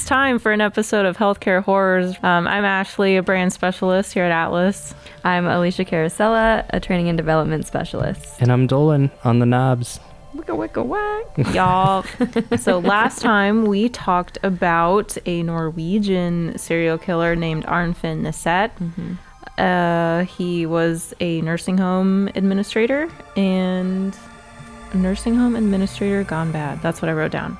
time for an episode of Healthcare Horrors. I'm Ashley, a brand specialist here at Atlas. I'm Alicia Carasella, a training and development specialist. And I'm Dolan on the knobs. Wicka wicka whack. Y'all. So last time we talked about a Norwegian serial killer named Arnfinn Neset. He was a nursing home administrator and a nursing home administrator gone bad. That's what I wrote down.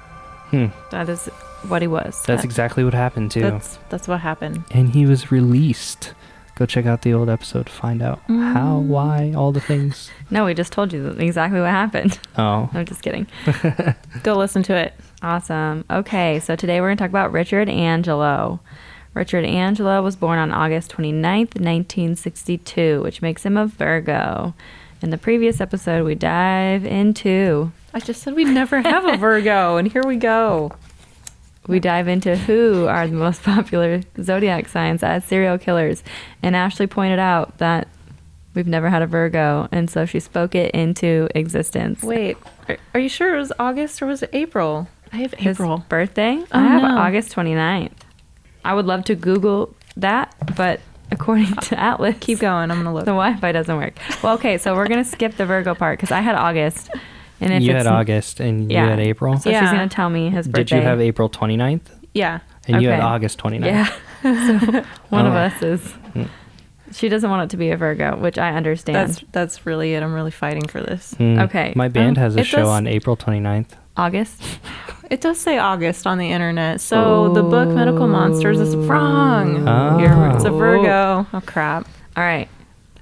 That is what he was. That's exactly what happened too. That's what happened. And he was released. Go check out the old episode to find out how, why, all the things. No, we just told you exactly what happened. Oh. I'm just kidding. Go listen to it. Awesome. Okay, so today we're going to talk about Richard Angelo. Richard Angelo was born on August 29th, 1962, which makes him a Virgo. In the previous episode, we dive into... I just said we'd never have a Virgo, and here we go. We dive into who are the most popular zodiac signs as serial killers. And Ashley pointed out that we've never had a Virgo, and so she spoke it into existence. Wait, are you sure it was August or was it April? I have April. His birthday? Oh, I have no. August 29th. I would love to Google that, but according to Atlas... Keep going, I'm going to look. The Wi-Fi doesn't work. Well, okay, so we're going to skip the Virgo part, because I had August. And if You had August and you had April? So she's going to tell me his birthday. Did you have April 29th? Yeah. And you had Okay. August 29th? Yeah. So one of Oh. us is... She doesn't want it to be a Virgo, which I understand. That's really it. I'm really fighting for this. Okay. My band has a it show does- on April 29th. August? It does say August on the internet, so the book Medical Monsters is wrong. Oh. Here, it's a Virgo. Oh, crap. All right.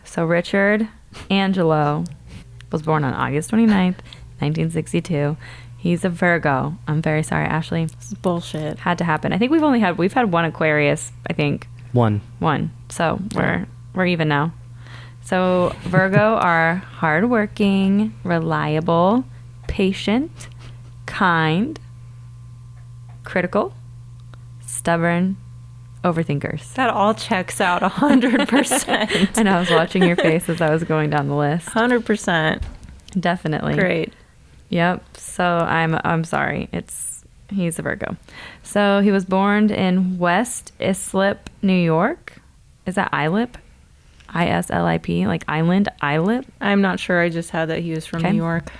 So Richard Angelo was born on August 29th, 1962. He's a Virgo. I'm very sorry, Ashley. This is bullshit. Had to happen. I think we've had one Aquarius, I think. One. So we're even now. So Virgo are hardworking, reliable, patient, kind, critical, stubborn, overthinkers. That all checks out 100%. And I was watching your face as I was going down the list. 100%. Definitely. Great. Yep. So I'm sorry. He's a Virgo. So he was born in West Islip, New York. Is that Islip? ISLIP, like island, Islip. I'm not sure. I just had that he was from Okay. New York.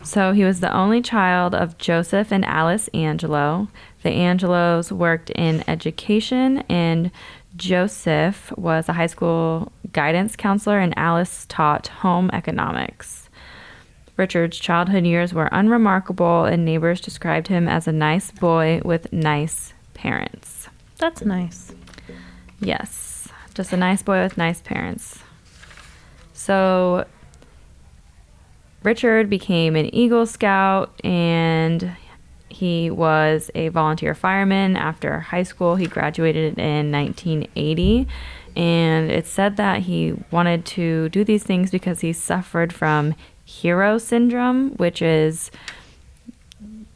So he was the only child of Joseph and Alice Angelo. The Angelos worked in education, and Joseph was a high school guidance counselor, and Alice taught home economics. Richard's childhood years were unremarkable, and neighbors described him as a nice boy with nice parents. That's nice. Yes, just a nice boy with nice parents. So Richard became an Eagle Scout, and he was a volunteer fireman after high school. He graduated in 1980, and it's said that he wanted to do these things because he suffered from hero syndrome, which is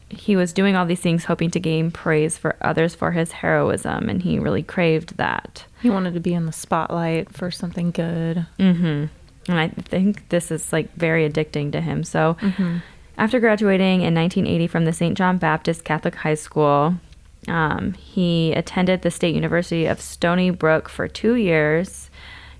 he was doing all these things hoping to gain praise for others for his heroism, and he really craved that. He wanted to be in the spotlight for something good. And I think this is like very addicting to him. So after graduating in 1980 from the St. John Baptist Catholic High School, he attended the State University of Stony Brook for 2 years.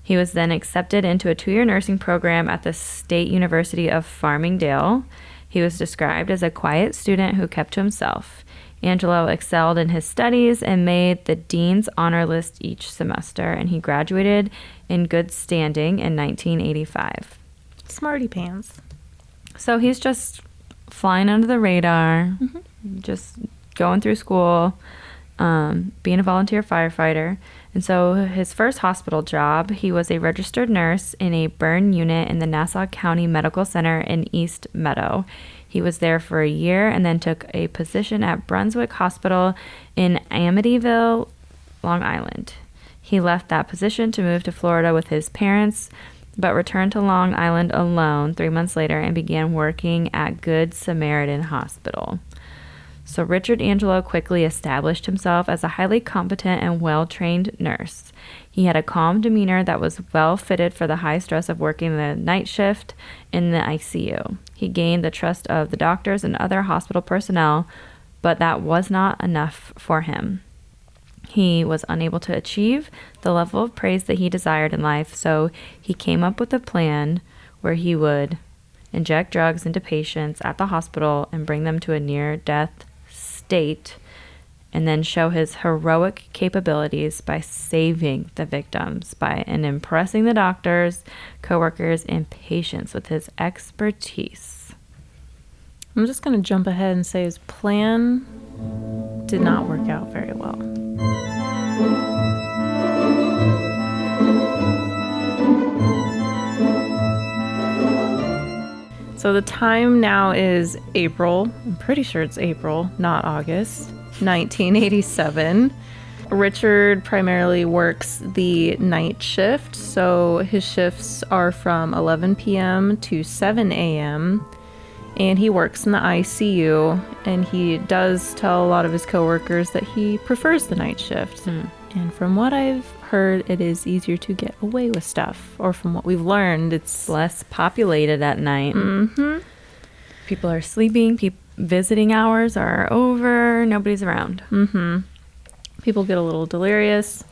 He was then accepted into a 2-year nursing program at the State University of Farmingdale. He was described as a quiet student who kept to himself. Angelo excelled in his studies and made the dean's honor list each semester, and he graduated in good standing in 1985. Smarty pants. So he's just flying under the radar, just going through school, being a volunteer firefighter. And so his first hospital job, he was a registered nurse in a burn unit in the Nassau County Medical Center in East Meadow. He was there for a year and then took a position at Brunswick Hospital in Amityville, Long Island. He left that position to move to Florida with his parents, but returned to Long Island alone 3 months later and began working at Good Samaritan Hospital. So Richard Angelo quickly established himself as a highly competent and well-trained nurse. He had a calm demeanor that was well fitted for the high stress of working the night shift in the ICU. He gained the trust of the doctors and other hospital personnel but that was not enough for him. He was unable to achieve the level of praise that he desired in life, so he came up with a plan where he would inject drugs into patients at the hospital and bring them to a near-death state, and then show his heroic capabilities by saving the victims and impressing the doctors, coworkers, and patients with his expertise. I'm just going to jump ahead and say his plan did not work out very well. So the time now is April. I'm pretty sure it's April, not August, 1987. Richard primarily works the night shift, so his shifts are from 11 p.m. to 7 a.m., and he works in the ICU, and he does tell a lot of his coworkers that he prefers the night shift. And from what I've heard, it is easier to get away with stuff, or from what we've learned, it's Less populated at night. Mm-hmm. People are sleeping. Visiting hours are over. Nobody's around. People get a little delirious.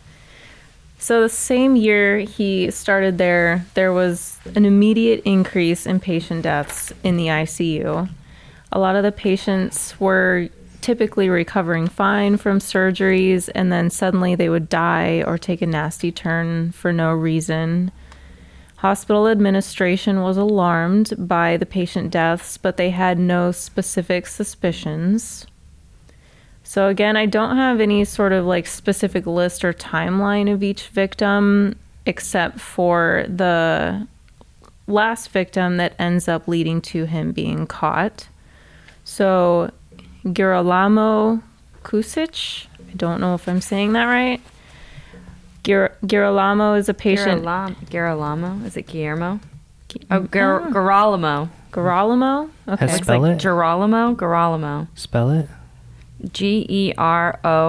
So the same year he started there was an immediate increase in patient deaths in the ICU. A lot of the patients were typically recovering fine from surgeries, and then suddenly they would die or take a nasty turn for no reason. Hospital administration was alarmed by the patient deaths, but they had no specific suspicions. So again, I don't have any sort of like specific list or timeline of each victim, except for the last victim that ends up leading to him being caught. So Girolamo Kusic, I don't know if I'm saying that right. Girolamo is a patient. Girolamo? Is it Guillermo? Girolamo. Girolamo? Okay. How spell it? Girolamo. Spell it? Gerolamo.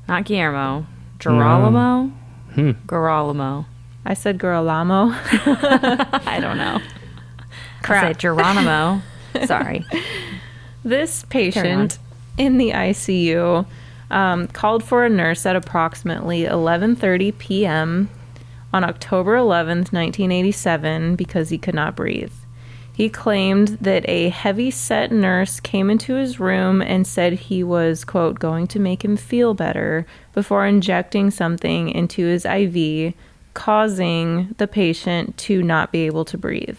Not Guillermo. Girolamo? Girolamo. I said Girolamo. I don't know. Crap. I said Geronimo. Sorry. This patient in the ICU called for a nurse at approximately 11:30 p.m. on October 11th, 1987, because he could not breathe. He claimed that a heavy-set nurse came into his room and said he was, quote, going to make him feel better before injecting something into his IV, causing the patient to not be able to breathe.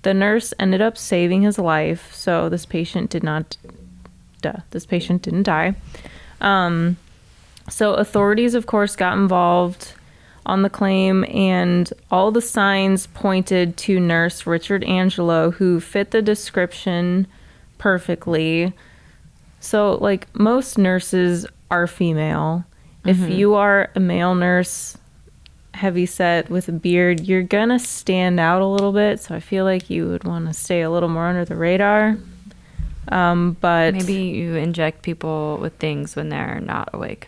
The nurse ended up saving his life, so this patient didn't die. So authorities, of course, got involved on the claim, and all the signs pointed to nurse Richard Angelo, who fit the description perfectly. So, like, most nurses are female. If you are a male nurse, heavyset with a beard, you're gonna stand out a little bit, so I feel like you would want to stay a little more under the radar. But maybe you inject people with things when they're not awake.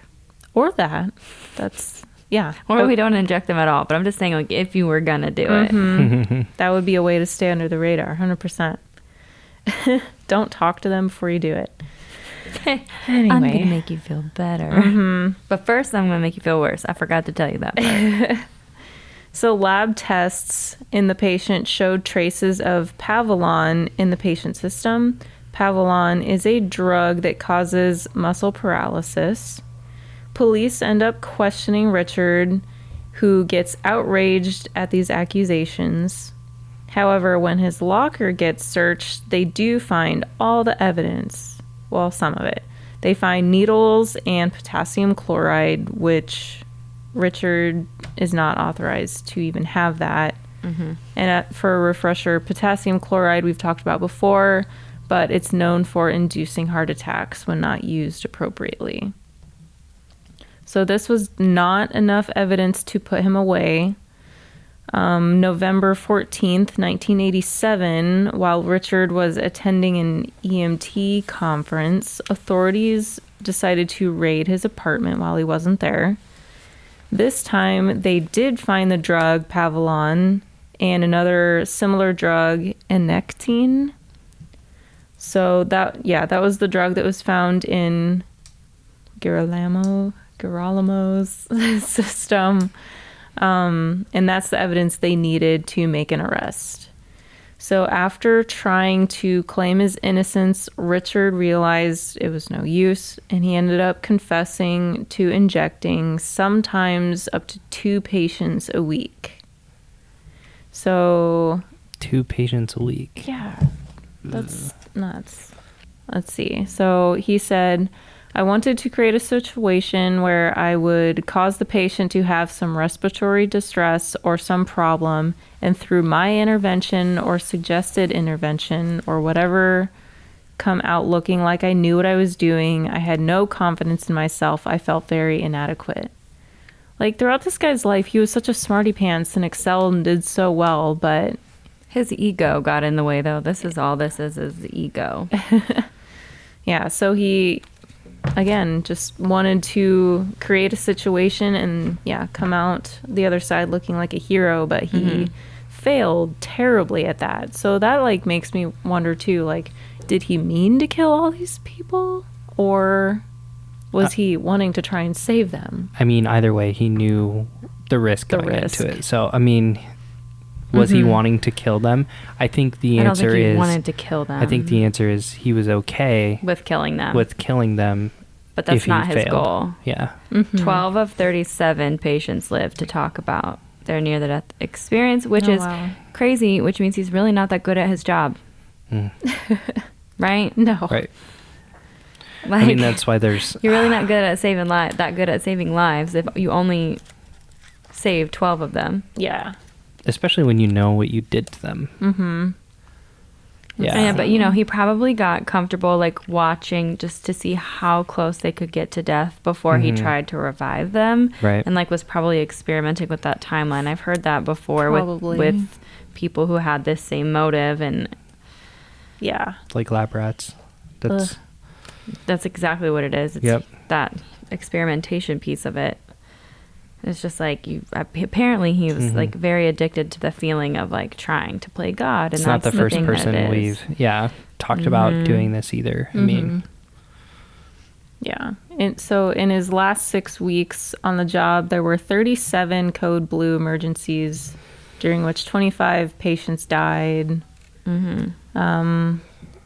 Or that's yeah. Or we don't inject them at all, but I'm just saying, like, if you were gonna do it. That would be a way to stay under the radar, 100%. Don't talk to them before you do it. Anyway. I'm gonna make you feel better. But first I'm gonna make you feel worse. I forgot to tell you that part. So lab tests in the patient showed traces of Pavilon in the patient's system. Pavilon is a drug that causes muscle paralysis. Police end up questioning Richard, who gets outraged at these accusations. However, when his locker gets searched, they do find all the evidence. Well, some of it. They find needles and potassium chloride, which Richard is not authorized to even have that. And for a refresher, potassium chloride we've talked about before, but it's known for inducing heart attacks when not used appropriately. So this was not enough evidence to put him away. November 14th, 1987, while Richard was attending an EMT conference, authorities decided to raid his apartment while he wasn't there. This time, they did find the drug Pavilon and another similar drug, enectine. So that was the drug that was found in Girolamo's system. And that's the evidence they needed to make an arrest. So after trying to claim his innocence, Richard realized it was no use, and he ended up confessing to injecting sometimes up to 2 patients a week. So 2 patients a week. Yeah, that's nuts. Let's see. So he said, I wanted to create a situation where I would cause the patient to have some respiratory distress or some problem, and through my intervention or suggested intervention or whatever, come out looking like I knew what I was doing. I had no confidence in myself. I felt very inadequate. Like, throughout this guy's life, he was such a smarty pants and excelled and did so well, but his ego got in the way, though. This is the ego. Yeah, so he, again, just wanted to create a situation and, come out the other side looking like a hero, but he failed terribly at that. So that, like, makes me wonder, too, like, did he mean to kill all these people? Or was he wanting to try and save them? I mean, either way, he knew the risk going into it. So, I mean, was he wanting to kill them? I think the answer I don't think he is... wanted to kill them. I think the answer is he was okay... with killing them. But that's not his goal. Yeah. 12 of 37 patients lived to talk about their near-the-death experience, which is crazy, which means he's really not that good at his job. Right? No. Right. Like, I mean, that's why there's... You're really not good at saving lives if you only save 12 of them. Yeah. Especially when you know what you did to them. Mm-hmm. Yeah, but he probably got comfortable, like, watching just to see how close they could get to death before he tried to revive them. Right. And, like, was probably experimenting with that timeline. I've heard that before with people who had this same motive. And yeah. Like lab rats. That's exactly what it is. It's that experimentation piece of it. It's just like apparently he was like very addicted to the feeling of like trying to play God. And it's that's not the first person we've talked about doing this either. I mean, yeah. And so in his last 6 weeks on the job, there were 37 code blue emergencies, during which 25 patients died.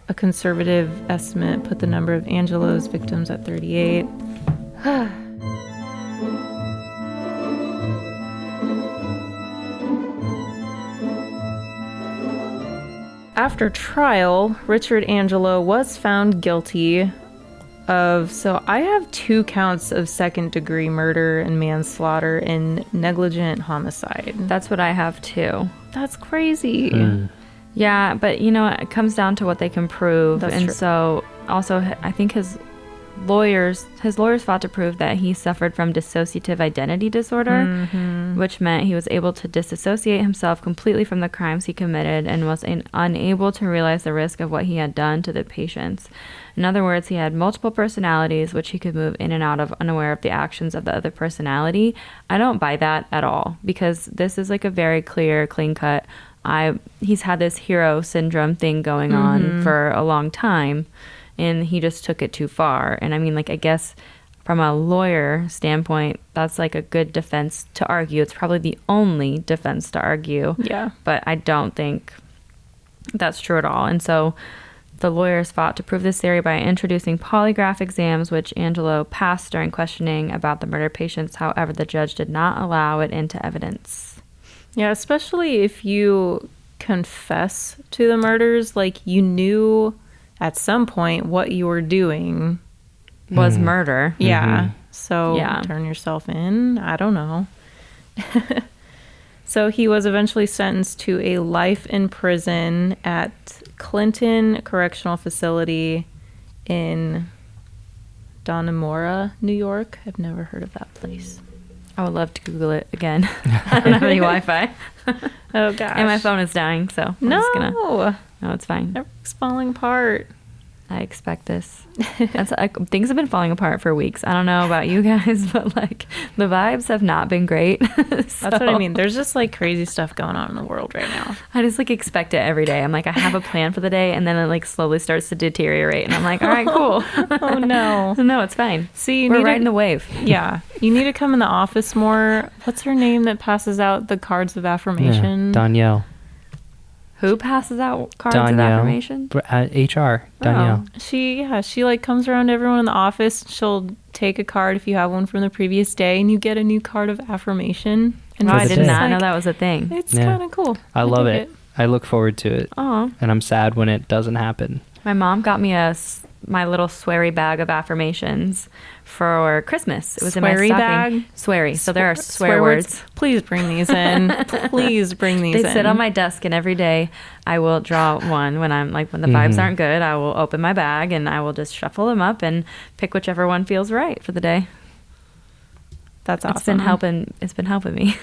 A conservative estimate put the number of Angelo's victims at 38. After trial, Richard Angelo was found guilty of, so I have 2 counts of second-degree murder and manslaughter and negligent homicide. That's what I have too. That's crazy. Yeah, but it comes down to what they can prove. That's and true. So also I think his lawyers fought to prove that he suffered from dissociative identity disorder, which meant he was able to disassociate himself completely from the crimes he committed and was unable to realize the risk of what he had done to the patients. In other words, he had multiple personalities, which he could move in and out of unaware of the actions of the other personality. I don't buy that at all, because this is like a very clear, clean cut. He's had this hero syndrome thing going on for a long time, and he just took it too far. And I mean, like, I guess from a lawyer standpoint, that's like a good defense to argue. It's probably the only defense to argue. Yeah. But I don't think that's true at all. And so the lawyers fought to prove this theory by introducing polygraph exams, which Angelo passed during questioning about the murder patients. However, the judge did not allow it into evidence. Yeah, especially if you confess to the murders, like, you knew at some point what you were doing was murder. Yeah. So turn yourself in. I don't know. So he was eventually sentenced to a life in prison at Clinton Correctional Facility in Donnemora, New York. I've never heard of that place. I would love to Google it again. I don't have any Wi-Fi. Oh, gosh. And my phone is dying, so I'm just gonna... No, it's fine. Everything's falling apart. I expect this. Things have been falling apart for weeks. I don't know about you guys, but like the vibes have not been great. That's what I mean. There's just like crazy stuff going on in the world right now. I just like expect it every day. I'm like, I have a plan for the day, and then it like slowly starts to deteriorate, and I'm like, all right, cool. Oh no. No, it's fine. See, we're riding the wave. Yeah, you need to come in the office more. What's her name that passes out the cards of affirmation? Yeah, Danielle. Who passes out cards of affirmation? HR, Danielle. She like comes around to everyone in the office. She'll take a card if you have one from the previous day, and you get a new card of affirmation. And I did not know that was a thing. It's kind of cool. I love it. I look forward to it. Oh, and I'm sad when it doesn't happen. My mom got me my little sweary bag of affirmations for Christmas. It was in my stocking. Bag? Sweary. So there are swear words. Please bring these in. Please bring these in. They sit on my desk, and every day I will draw one when the vibes aren't good. I will open my bag and I will just shuffle them up and pick whichever one feels right for the day. That's awesome. It's been helping me.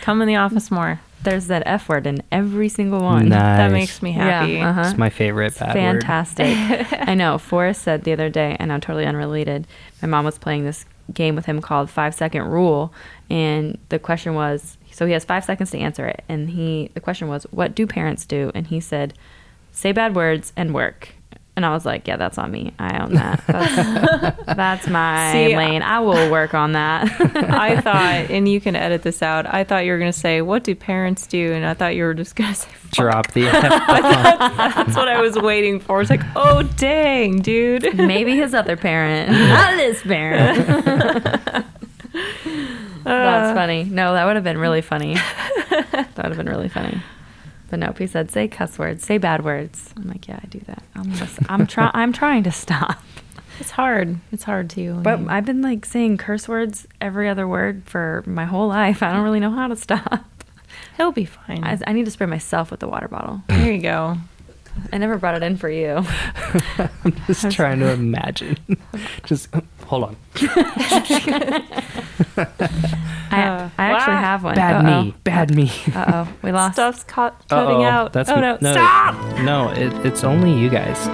Come in the office more. There's that F word in every single one. Nice. That makes me happy. Yeah, It's my favorite bad word. Fantastic. I know. Forrest said the other day, and I'm totally unrelated, my mom was playing this game with him called 5 Second Rule, and the question was, so he has 5 seconds to answer it, and the question was, what do parents do? And he said, say bad words and work. And I was like, yeah, that's on me. I own that. That's my lane. I will work on that. I thought, and you can edit this out, I thought you were going to say, what do parents do? And I thought you were just going to say, fuck. Drop the F. That's what I was waiting for. It's like, oh, dang, dude. Maybe his other parent, not his parent. That's funny. No, that would have been really funny. But nope, he said, say cuss words, say bad words. I'm like, yeah, I do that. I'm trying to stop. It's hard. It's hard too. But I've been like saying curse words every other word for my whole life. I don't really know how to stop. He'll be fine. I need to spray myself with the water bottle. There you go. I never brought it in for you. I'm just trying to imagine. Just hold on. I actually have one. Bad me. Uh-oh. We lost. Stuff's cutting out. That's no. No, Stop! No, it's only you guys.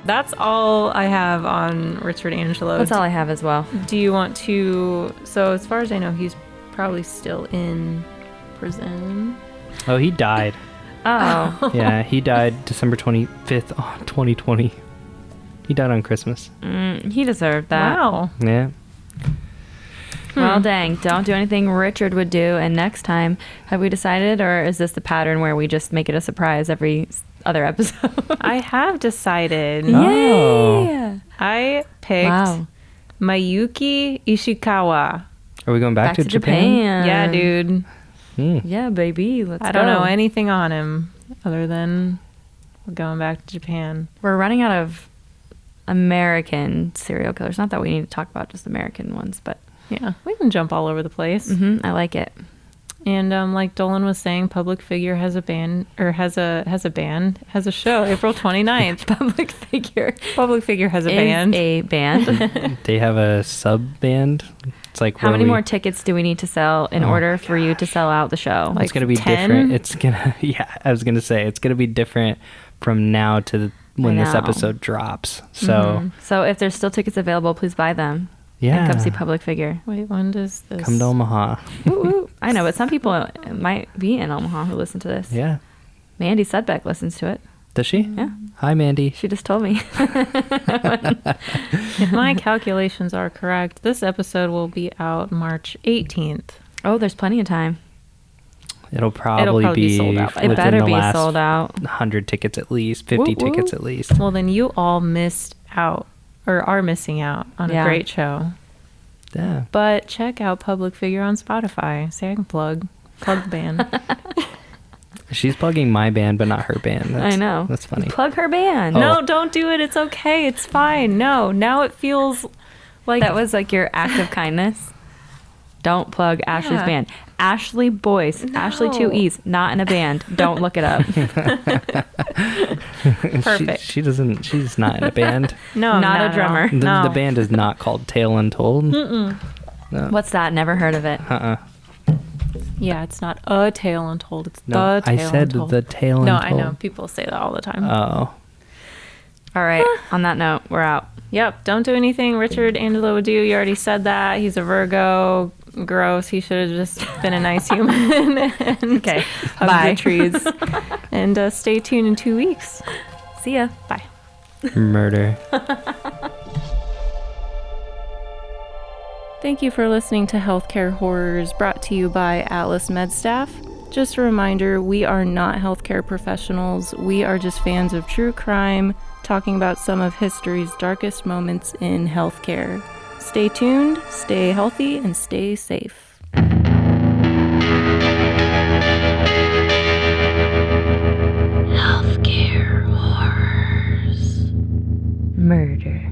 That's all I have on Richard Angelo. That's all I have as well. Do you want to... So as far as I know, he's probably still in prison. Oh, he died. Oh. Yeah, he died December 25th, 2020. He died on Christmas. He deserved that. Wow. Yeah. Well, dang. Don't do anything Richard would do. And next time, have we decided, or is this the pattern where we just make it a surprise every other episode? I have decided. Oh. Yeah. I picked Mayuki Ishikawa. Are we going back to Japan? Yeah, dude. Yeah, baby. Let's go. I don't know anything on him other than we're going back to Japan. We're running out of American serial killers. Not that we need to talk about just American ones, but yeah, we can jump all over the place. I like it. And like Dolan was saying, Public Figure has a band, or has a show, April 29th. Public Figure has a band. They have a sub band. It's like, how many more tickets do we need to sell in order for you to sell out the show? It's gonna be 10? different. I was gonna say it's gonna be different from now to when this episode drops. So so if there's still tickets available, please buy them. Yeah. And come see Public Figure. Wait, when does this... Come to Omaha. I know, but some people might be in Omaha who listen to this. Yeah. Mandy Sudbeck listens to it. Does she? Yeah. Hi, Mandy. She just told me. If my calculations are correct, this episode will be out March 18th. Oh, there's plenty of time. It'll probably be sold out. It better be sold out. 100 tickets at least, 50 tickets at least. Well, then you all missed out, or are missing out on a great show. Yeah. But check out Public Figure on Spotify. See, I can plug the band. She's plugging my band, but not her band. I know. That's funny. Plug her band. No, don't do it. It's okay. It's fine. No, now it feels like... That was like your act of kindness. Don't plug Ashley's band. Ashley Boyce. No. Ashley 2 E's. Not in a band. Don't look it up. Perfect. She's not in a band. No, not a drummer. The band is not called Tale Untold. No. What's that? Never heard of it. Yeah, it's not a tale untold. It's No, the tale I said untold. the tale No, untold. I know. People say that all the time. Oh. All right. On that note, we're out. Yep. Don't do anything Richard Angelo would do. You already said that. He's a Virgo. Gross. He should have just been a nice human. And Okay. hug Bye. the trees. And stay tuned in 2 weeks. See ya. Bye. Murder. Thank you for listening to Healthcare Horrors, brought to you by Atlas MedStaff. Just a reminder, we are not healthcare professionals. We are just fans of true crime, talking about some of history's darkest moments in healthcare. Stay tuned, stay healthy, and stay safe. Healthcare horrors. Murder.